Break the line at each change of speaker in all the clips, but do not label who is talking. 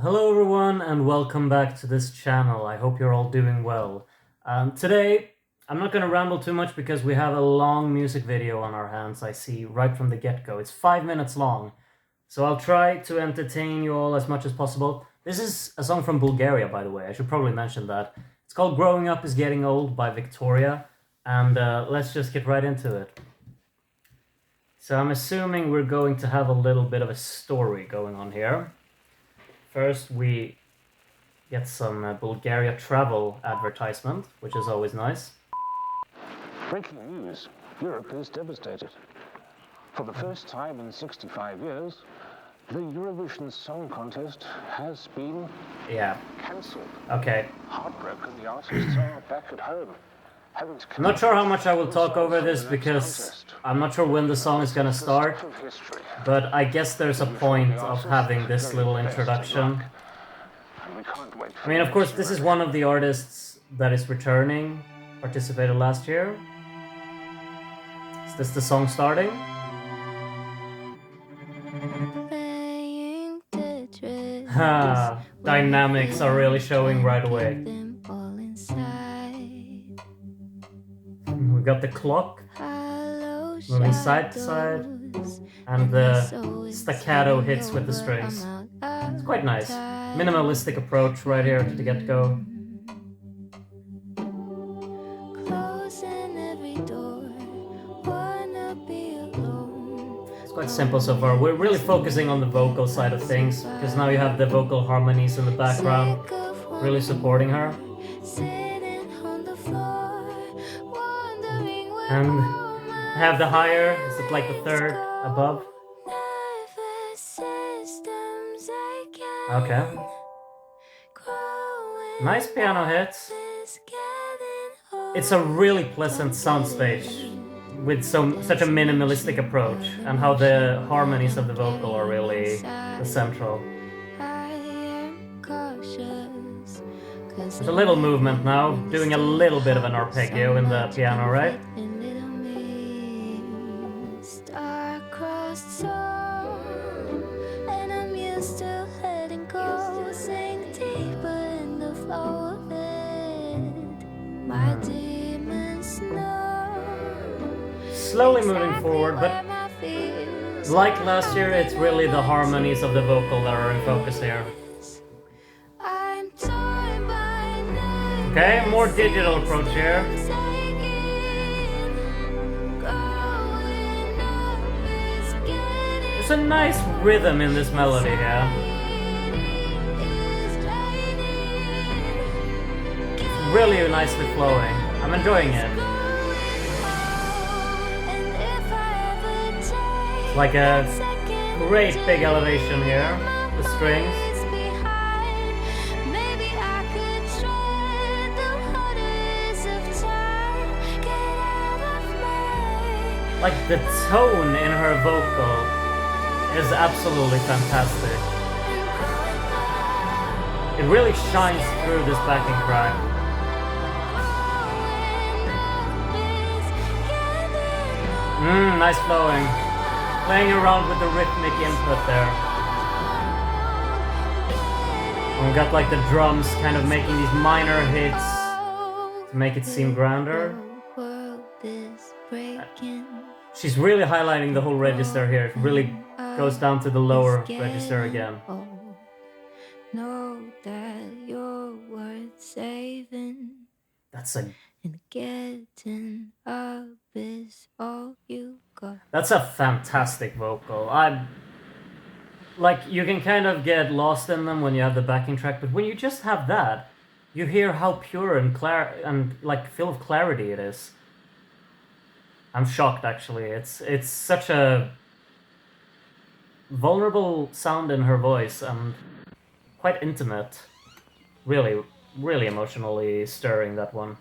Hello everyone and welcome back to this channel. I hope you're all doing well. Today, I'm not going to ramble too much because we have a long music video on our hands, I see, right from the get-go. It's 5 minutes long, so I'll try to entertain you all as much as possible. This is a song from Bulgaria, by the way. I should probably mention that. It's called Growing Up is Getting Old by Victoria, and let's just get right into it. So I'm assuming we're going to have a little bit of a story going on here. First, we get some Bulgaria travel advertisement, which is always nice.
Breaking news. Europe is devastated. For the first time in 65 years, the Eurovision Song Contest has been cancelled.
Okay.
Heartbroken, the artists are back at home.
I'm not sure how much I will talk over this because I'm not sure when the song is gonna start, but I guess there's a point of having this little introduction. I mean, of course, this is one of the artists that is returning, participated last year. Is this the song starting? Dynamics are really showing right away. We got the clock moving side to side, and the staccato hits with the strings. It's quite nice. Minimalistic approach right here to the get-go. It's quite simple so far. We're really focusing on the vocal side of things, because now you have the vocal harmonies in the background really supporting her. And have the higher, is it like the third above? Okay. Nice piano hits. It's a really pleasant soundstage with such a minimalistic approach, and how the harmonies of the vocal are really the central. There's a little movement now, doing a little bit of an arpeggio in the piano, right? Slowly moving forward, but like last year, it's really the harmonies of the vocal that are in focus here. Okay, more digital approach here. There's a nice rhythm in this melody here. It's really nicely flowing. I'm enjoying it. It's like a great big elevation here, the strings. Like, the tone in her vocal is absolutely fantastic. It really shines through this backing track. Nice flowing. Playing around with the rhythmic input there. And we got like the drums kind of making these minor hits to make it seem grander. She's really highlighting the whole register here. It really goes down to the lower register again. That's a fantastic vocal. Like, you can kind of get lost in them when you have the backing track, but when you just have that, you hear how pure and clear and like full of clarity it is. I'm shocked, actually. It's such a vulnerable sound in her voice and quite intimate. Really, really emotionally stirring, that one.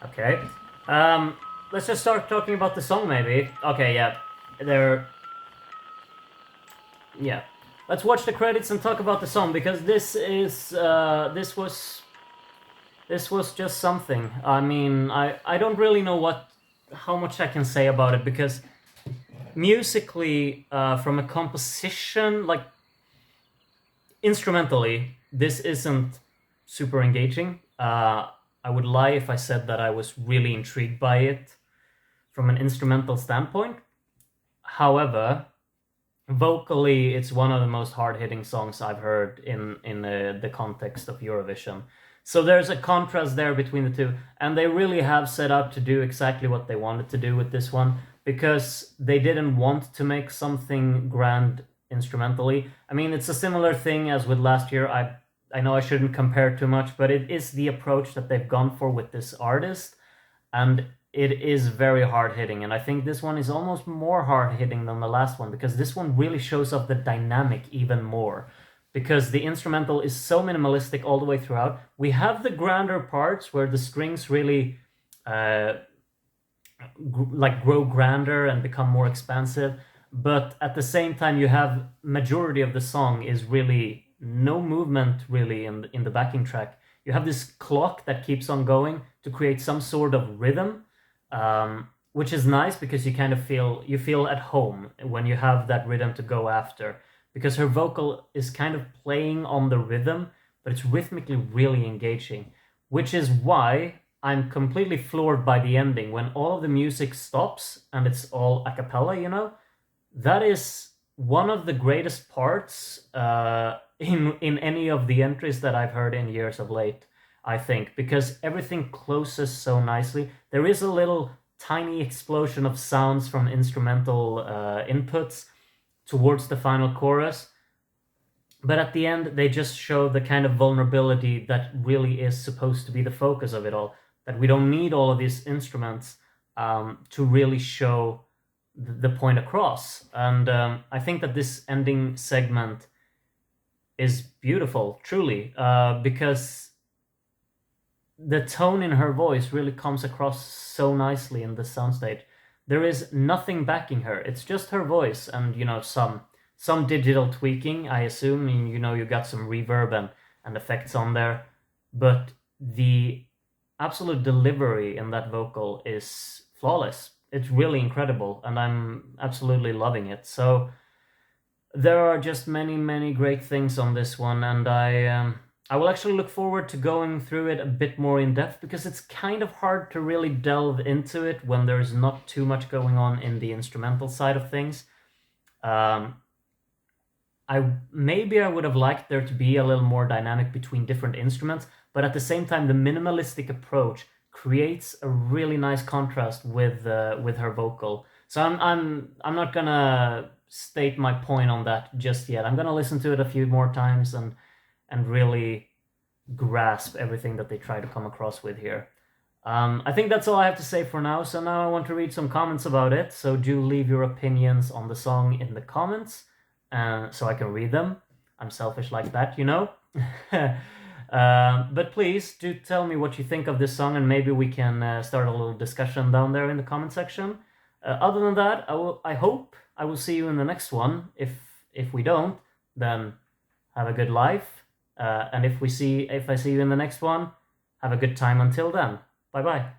Okay. Let's just start talking about the song, maybe. Okay, yeah. Let's watch the credits and talk about the song, because this was this was just something. I mean, I don't really know how much I can say about it, because musically, from a composition, like instrumentally, this isn't super engaging. I would lie if I said that I was really intrigued by it from an instrumental standpoint. However, vocally, it's one of the most hard-hitting songs I've heard in the context of Eurovision. So there's a contrast there between the two, and they really have set out to do exactly what they wanted to do with this one, because they didn't want to make something grand instrumentally. I mean, it's a similar thing as with last year. I know I shouldn't compare too much, but it is the approach that they've gone for with this artist, and it is very hard-hitting, and I think this one is almost more hard-hitting than the last one, because this one really shows off the dynamic even more, because the instrumental is so minimalistic all the way throughout. We have the grander parts where the strings really grow grander and become more expansive, but at the same time you have majority of the song is really no movement really in the backing track. You have this clock that keeps on going to create some sort of rhythm, which is nice, because you kind of feel at home when you have that rhythm to go after, because her vocal is kind of playing on the rhythm, but it's rhythmically really engaging, which is why I'm completely floored by the ending when all of the music stops and it's all a cappella, you know? That is one of the greatest parts in any of the entries that I've heard in years of late, I think, because everything closes so nicely. There is a little tiny explosion of sounds from instrumental inputs towards the final chorus, but at the end they just show the kind of vulnerability that really is supposed to be the focus of it all, that we don't need all of these instruments to really show the point across. And I think that this ending segment is beautiful, truly, because the tone in her voice really comes across so nicely in the soundstage. There is nothing backing her. It's just her voice and, you know, some digital tweaking, I assume. And, you know, you got some reverb and effects on there. But the absolute delivery in that vocal is flawless. It's really incredible, and I'm absolutely loving it. So there are just many, many great things on this one, and I will actually look forward to going through it a bit more in depth, because it's kind of hard to really delve into it when there's not too much going on in the instrumental side of things. Maybe I would have liked there to be a little more dynamic between different instruments, but at the same time, the minimalistic approach creates a really nice contrast with her vocal. So I'm not gonna state my point on that just yet. I'm gonna listen to it a few more times and really grasp everything that they try to come across with here. I think that's all I have to say for now. So now I want to read some comments about it. So do leave your opinions on the song in the comments, so I can read them. I'm selfish like that, you know. But please do tell me what you think of this song, and maybe we can start a little discussion down there in the comment section. Other than that, I hope I will see you in the next one. If we don't, then have a good life. And if I see you in the next one, have a good time until then. Bye bye.